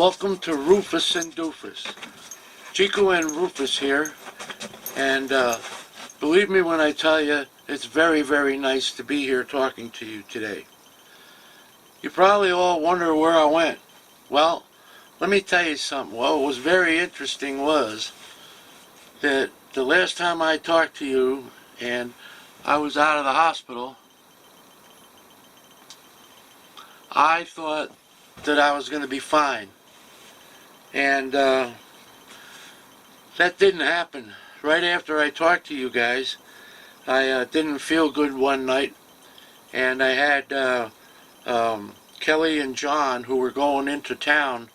Welcome to Rufus and Doofus. Chico and Rufus here, and believe me when I tell you, it's very, very nice to be here talking to you today. You probably all wonder where I went. Well, let me tell you something. What was very interesting was that the last time I talked to you and I was out of the hospital, I thought that I was going to be fine. And that didn't happen. Right after I talked to you guys, I didn't feel good one night, and I had Kelly and John, who were going into town,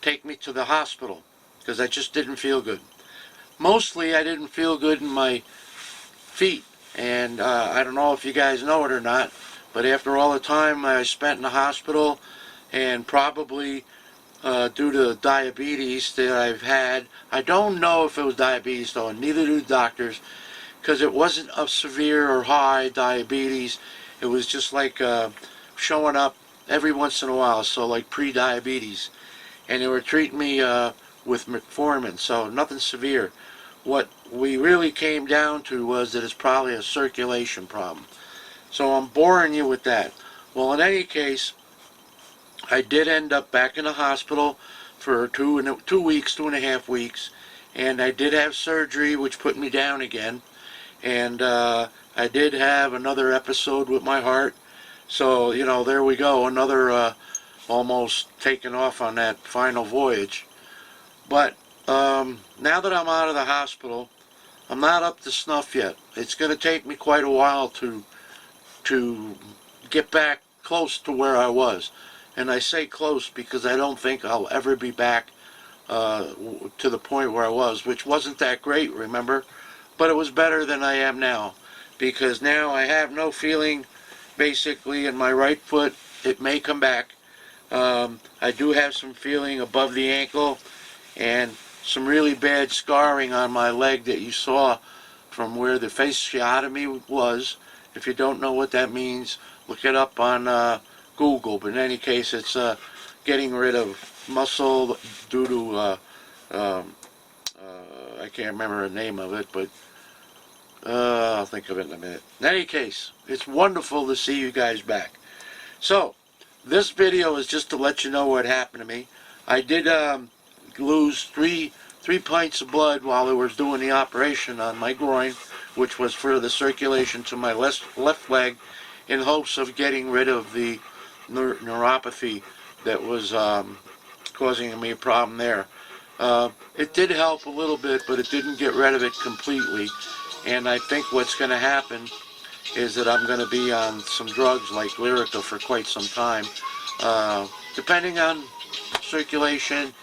take me to the hospital because I just didn't feel good. Mostly I didn't feel good in my feet, and I don't know if you guys know it or not, but after all the time I spent in the hospital, and probably due to diabetes that I've had. I don't know if it was diabetes though, and neither do the doctors, because it wasn't a severe or high diabetes. It was just like showing up every once in a while, so like pre-diabetes. And they were treating me with metformin, so nothing severe. What we really came down to was that it's probably a circulation problem. So I'm boring you with that. Well, in any case, I did end up back in the hospital for 2 weeks, 2.5 weeks, and I did have surgery, which put me down again. And I did have another episode with my heart. So, you know, there we go, another almost taking off on that final voyage. But now that I'm out of the hospital, I'm not up to snuff yet. It's going to take me quite a while to get back close to where I was. And I say close because I don't think I'll ever be back to the point where I was, which wasn't that great, remember? But it was better than I am now, because now I have no feeling basically in my right foot. It may come back. I do have some feeling above the ankle and some really bad scarring on my leg that you saw from where the fasciotomy was. If you don't know what that means, look it up on Google. But in any case, it's getting rid of muscle due to I can't remember the name of it, but I'll think of it in a minute. In any case, it's wonderful to see you guys back. So this video is just to let you know what happened to me. I did lose three pints of blood while they were doing the operation on my groin, which was for the circulation to my left leg, in hopes of getting rid of the neuropathy that was causing me a problem there. It did help a little bit, but it didn't get rid of it completely. And I think what's going to happen is that I'm going to be on some drugs like Lyrica for quite some time, depending on circulation,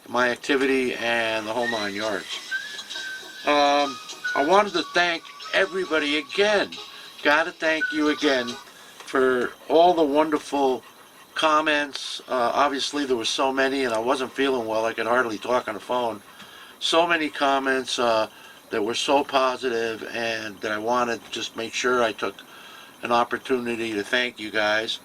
my activity, and the whole 9 yards. I wanted to thank everybody again. Got to thank you again for all the wonderful comments. Obviously there were so many, and I wasn't feeling well. I could hardly talk on the phone. So many comments that were so positive, and that I wanted to just make sure I took an opportunity to thank you guys.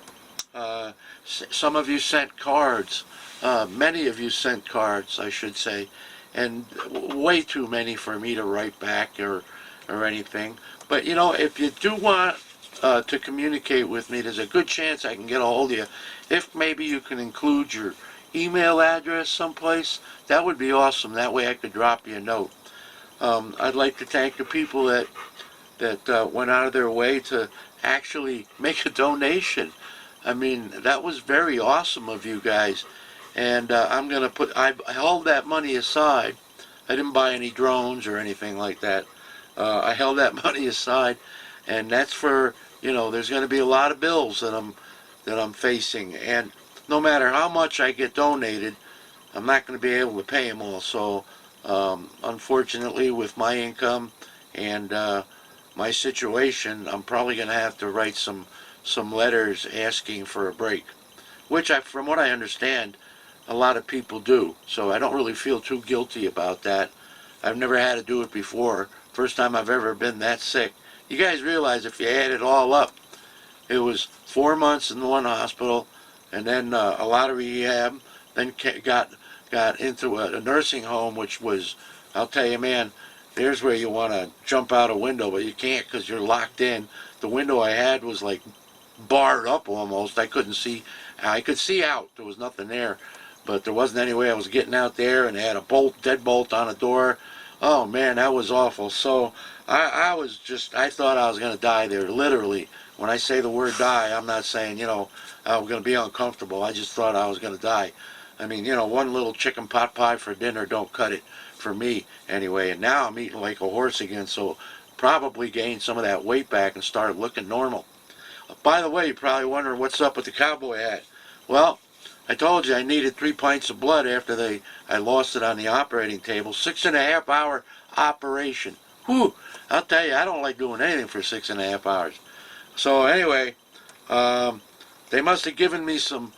Some of you sent cards. Many of you sent cards, I should say, and way too many for me to write back or anything. But you know, if you do want to communicate with me, there's a good chance I can get a hold of you. If maybe you can include your email address someplace, that would be awesome. That way I could drop you a note. I'd like to thank the people that went out of their way to actually make a donation. I mean, that was very awesome of you guys. And I'm going to I held that money aside. I didn't buy any drones or anything like that. I held that money aside, and that's for, you know, there's going to be a lot of bills that I'm facing, and no matter how much I get donated, I'm not going to be able to pay them all. So unfortunately, with my income and my situation, I'm probably going to have to write some letters asking for a break, which from what I understand, a lot of people do. So I don't really feel too guilty about that. I've never had to do it before. First time I've ever been that sick. You guys realize if you add it all up, it was 4 months in one hospital, and then a lot of rehab, then got into a nursing home, which was, I'll tell you, man, there's where you want to jump out a window, but you can't because you're locked in. The window I had was like barred up almost. I couldn't see. I could see out. There was nothing there, but there wasn't any way I was getting out there, and they had a deadbolt on the door. Oh man, that was awful. So I was just, I thought I was going to die there, literally. When I say the word die, I'm not saying, you know, I'm going to be uncomfortable. I just thought I was going to die. I mean, you know, one little chicken pot pie for dinner don't cut it for me anyway. And now I'm eating like a horse again, so probably gained some of that weight back and started looking normal. By the way, you're probably wondering what's up with the cowboy hat. Well, I told you I needed 3 pints of blood after I lost it on the operating table. 6.5 hour operation. Whew, I'll tell you, I don't like doing anything for 6.5 hours. So anyway, they must have given me some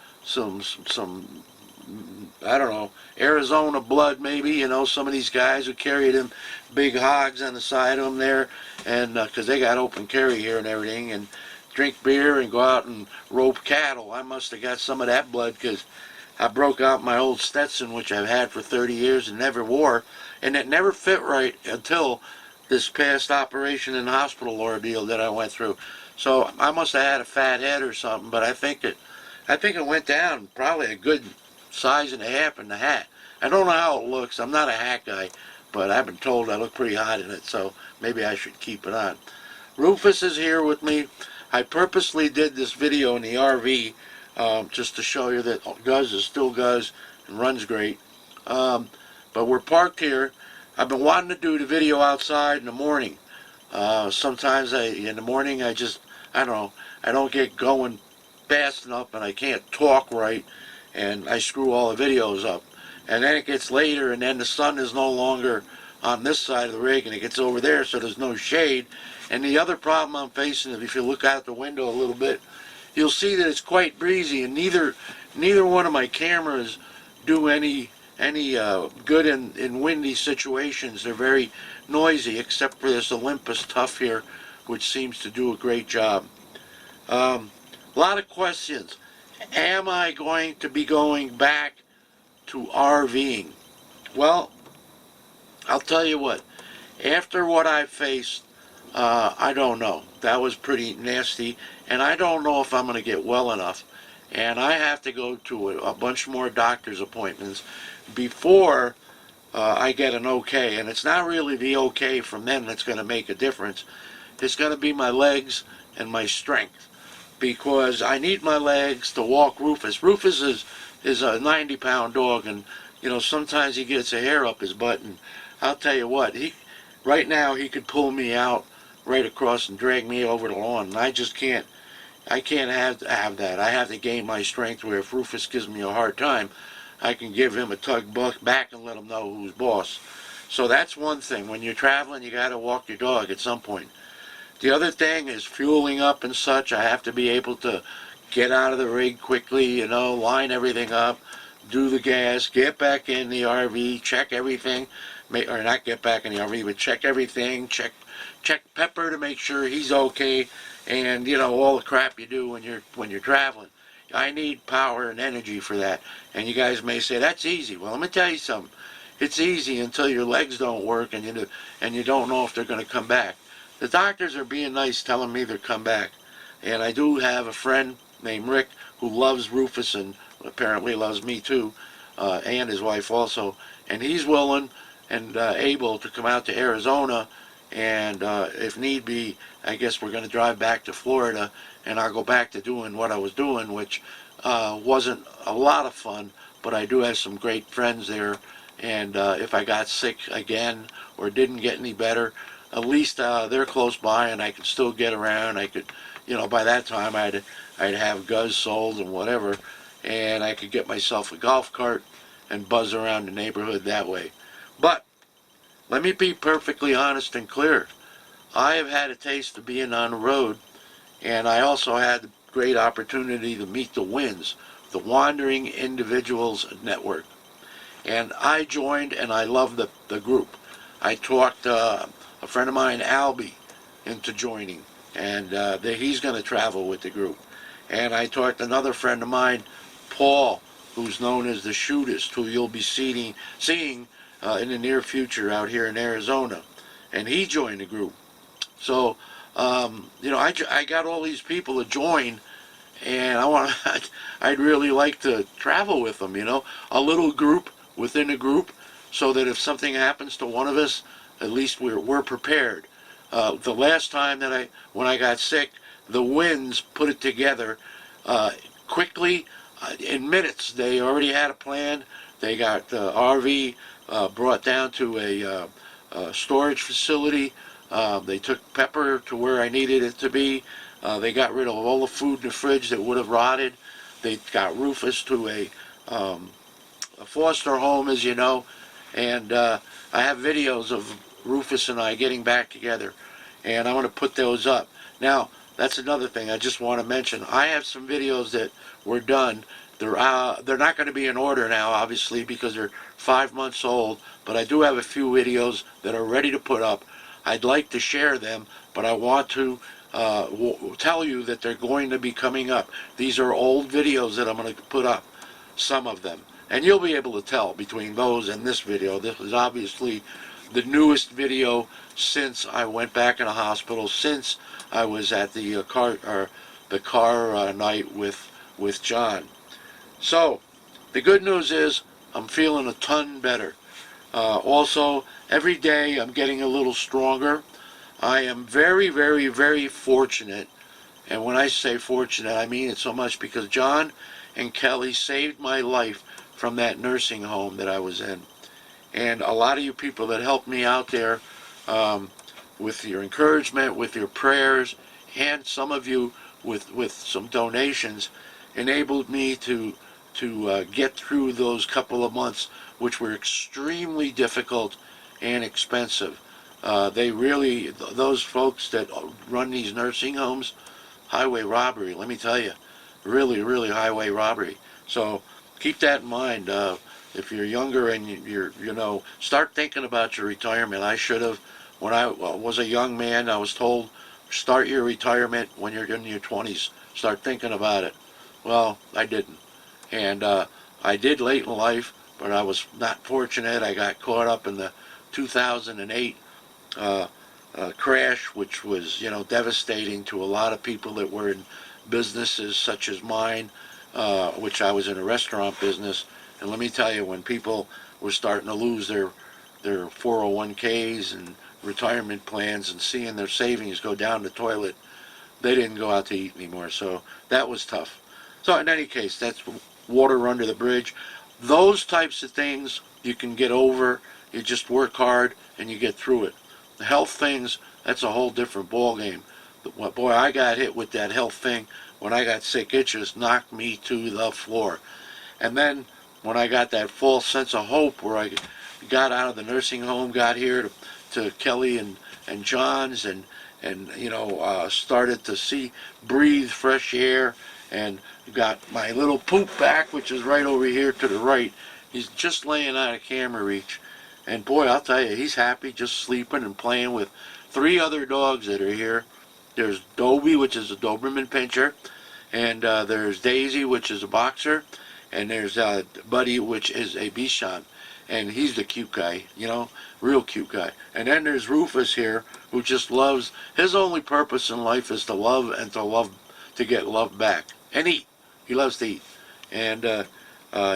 I don't know, Arizona blood maybe, you know, some of these guys who carry them big hogs on the side of them there, and because they got open carry here and everything, and drink beer and go out and rope cattle. I must have got some of that blood because I broke out my old Stetson, which I've had for 30 years and never wore, and it never fit right until this past operation and hospital ordeal that I went through. So I must have had a fat head or something, but I think it went down probably a good size and a half in the hat. I don't know how it looks. I'm not a hat guy, but I've been told I look pretty hot in it, so maybe I should keep it on. Rufus is here with me. I purposely did this video in the RV just to show you that Guz is still Guz and runs great. But we're parked here. I've been wanting to do the video outside in the morning. Sometimes in the morning I don't know, I don't get going fast enough and I can't talk right, and I screw all the videos up. And then it gets later, and then the sun is no longer on this side of the rig, and it gets over there, so there's no shade. And the other problem I'm facing is if you look out the window a little bit, you'll see that it's quite breezy, and neither one of my cameras do any good in windy situations. They're very noisy, except for this Olympus Tough here, which seems to do a great job. A lot of questions. Am I going to be going back to RVing? Well, I'll tell you what. After what I faced, I don't know. That was pretty nasty, and I don't know if I'm going to get well enough. And I have to go to a bunch more doctor's appointments before I get an okay. And it's not really the okay from them that's going to make a difference. It's going to be my legs and my strength, because I need my legs to walk Rufus. Rufus is a 90-pound dog, and you know, sometimes he gets a hair up his butt, and I'll tell you what, right now he could pull me out right across and drag me over the lawn, and I just can't. I can't have that. I have to gain my strength where if Rufus gives me a hard time, I can give him a tug back and let him know who's boss. So that's one thing. When you're traveling, you got to walk your dog at some point. The other thing is fueling up and such. I have to be able to get out of the rig quickly, you know, line everything up, do the gas, get back in the RV, check everything, or not get back in the RV, but check everything, check Pepper to make sure he's okay, and you know, all the crap you do when you're traveling. I need power and energy for that. And you guys may say that's easy. Well, let me tell you something. It's easy until your legs don't work and you don't know if they're going to come back. The doctors are being nice, telling me they'll come back. And I do have a friend named Rick who loves Rufus and apparently loves me too, and his wife also. And he's willing and able to come out to Arizona, and if need be, I guess we're going to drive back to Florida, and I'll go back to doing what I was doing, which wasn't a lot of fun, but I do have some great friends there. And if I got sick again or didn't get any better, at least they're close by and I could still get around. I could, you know, by that time I'd have Guz sold and whatever, and I could get myself a golf cart and buzz around the neighborhood that way. But let me be perfectly honest and clear. I have had a taste of being on the road, and I also had the great opportunity to meet the WINS, the Wandering Individuals Network. And I joined, and I love the group. I talked a friend of mine, Albie, into joining, and he's going to travel with the group. And I talked another friend of mine, Paul, who's known as the Shootist, who you'll be seeing in the near future out here in Arizona. And he joined the group. So, I got all these people to join, and I'd really like to travel with them, a little group within a group, so that if something happens to one of us, at least we're prepared. The last time when I got sick, the winds put it together quickly. In minutes, they already had a plan. They got the RV brought down to a storage facility. They took Pepper to where I needed it to be. They got rid of all the food in the fridge that would have rotted. They got Rufus to a foster home, as you know. And I have videos of Rufus and I getting back together. And I'm going to put those up. Now, that's another thing I just want to mention. I have some videos that were done. They're not going to be in order now, obviously, because they're 5 months old. But I do have a few videos that are ready to put up. I'd like to share them, but I want to tell you that they're going to be coming up. These are old videos that I'm going to put up, some of them. And you'll be able to tell between those and this video. This is obviously the newest video since I went back in the hospital, since I was at the car night with John. So, the good news is I'm feeling a ton better. Also, every day I'm getting a little stronger. I am very, very, very fortunate. And when I say fortunate, I mean it so much because John and Kelly saved my life from that nursing home that I was in. And a lot of you people that helped me out there with your encouragement, with your prayers, and some of you with some donations enabled me to get through those couple of months, which were extremely difficult and expensive. Those folks that run these nursing homes, highway robbery, let me tell you, really, really highway robbery. So keep that in mind. If you're younger and start thinking about your retirement. I should have, when I was a young man, I was told, start your retirement when you're in your 20s. Start thinking about it. Well, I didn't. And I did late in life, but I was not fortunate. I got caught up in the 2008 crash, which was, devastating to a lot of people that were in businesses such as mine, which I was in a restaurant business. And let me tell you, when people were starting to lose their 401ks and retirement plans and seeing their savings go down the toilet, they didn't go out to eat anymore. So that was tough. So in any case, that's water under the bridge. Those types of things you can get over. You just work hard and you get through it. The health things, that's a whole different ball game. Boy, I got hit with that health thing when I got sick. It just knocked me to the floor. And then when I got that false sense of hope where I got out of the nursing home, got here to Kelly and John's and started to breathe fresh air, and got my little poop back, which is right over here to the right. He's just laying out of camera reach. And boy, I'll tell you, he's happy, just sleeping and playing with 3 other dogs that are here. There's Dobie, which is a Doberman Pinscher, and there's Daisy, which is a boxer, and there's Buddy, which is a Bichon. And he's the cute guy, real cute guy. And then there's Rufus here, who just loves, his only purpose in life is to love and to get love back. And eat. He loves to eat. And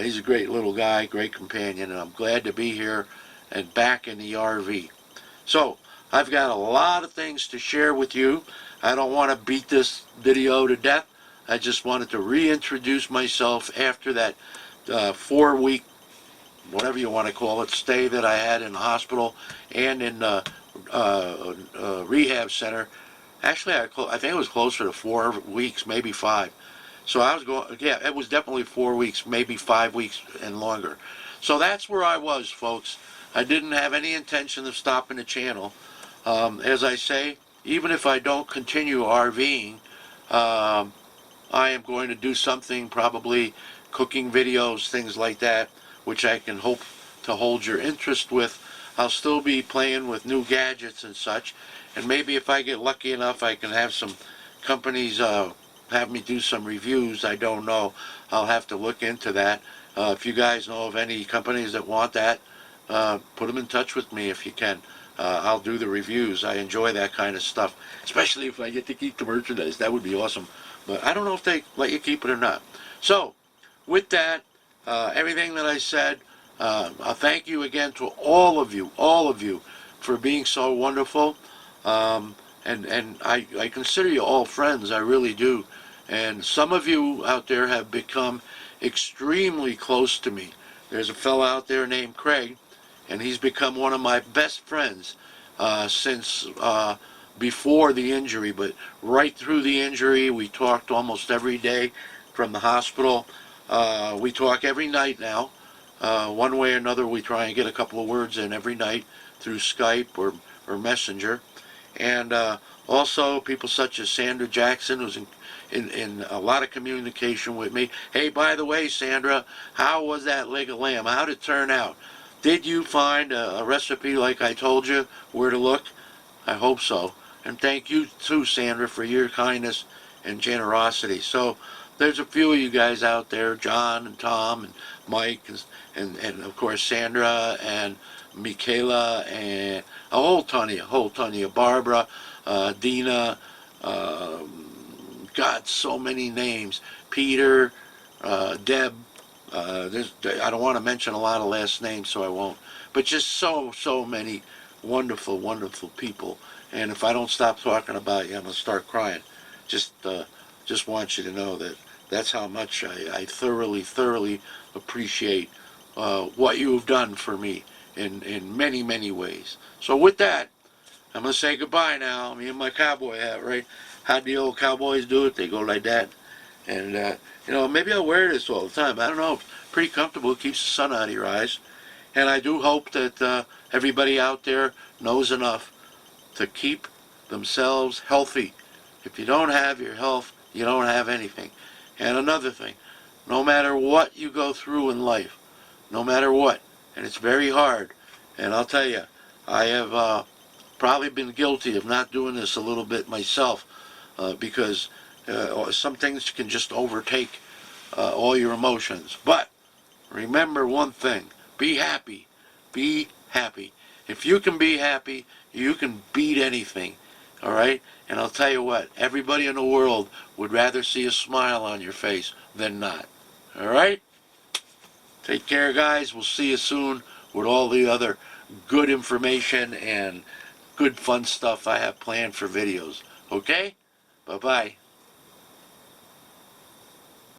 he's a great little guy, great companion, and I'm glad to be here and back in the RV. So, I've got a lot of things to share with you. I don't want to beat this video to death. I just wanted to reintroduce myself after that 4-week, whatever you want to call it, stay that I had in the hospital and in the rehab center. Actually, I think it was closer to 4 weeks, maybe 5. So I was going, yeah, it was definitely 4 weeks, maybe 5 weeks and longer. So that's where I was, folks. I didn't have any intention of stopping the channel. As I say, even if I don't continue RVing, I am going to do something, probably cooking videos, things like that, which I can hope to hold your interest with. I'll still be playing with new gadgets and such, and maybe if I get lucky enough, I can have some companies have me do some reviews. I don't know. I'll have to look into that. If you guys know of any companies that want that, put them in touch with me if you can. I'll do the reviews. I enjoy that kind of stuff, especially if I get to keep the merchandise. That would be awesome. But I don't know if they let you keep it or not. So, with that, everything that I said, I'll thank you again to all of you, for being so wonderful. And I consider you all friends. I really do. And some of you out there have become extremely close to me. There's a fellow out there named Craig, and he's become one of my best friends since before the injury, but right through the injury. We talked almost every day from the hospital. We talk every night now. One way or another, we try and get a couple of words in every night through Skype or Messenger. And also people such as Sandra Jackson, who's in a lot of communication with me. Hey, by the way, Sandra, how was that leg of lamb? How did it turn out? Did you find a recipe like I told you where to look? I hope so. And thank you too, Sandra, for your kindness and generosity. So there's a few of you guys out there, John and Tom and Mike and of course Sandra and Michaela and a whole ton of you, Barbara, Dina, God, so many names, Peter, Deb, I don't want to mention a lot of last names, so I won't, but just so many wonderful people. And if I don't stop talking about you, I'm going to start crying. Just want you to know that that's how much I thoroughly appreciate what you've done for me in many ways. So with that, I'm going to say goodbye now. Me and my cowboy hat, right? How the old cowboys do it? They go like that. And, you know, maybe I'll wear this all the time. I don't know. It's pretty comfortable. It keeps the sun out of your eyes. And I do hope that everybody out there knows enough to keep themselves healthy. If you don't have your health, you don't have anything. And another thing, no matter what you go through in life, no matter what, and it's very hard, and I'll tell you, I have probably been guilty of not doing this a little bit myself, because some things can just overtake all your emotions. But remember one thing, be happy. Be happy. If you can be happy, you can beat anything. All right? And I'll tell you what, everybody in the world would rather see a smile on your face than not. All right? Take care, guys. We'll see you soon with all the other good information and good fun stuff I have planned for videos. Okay? Bye-bye.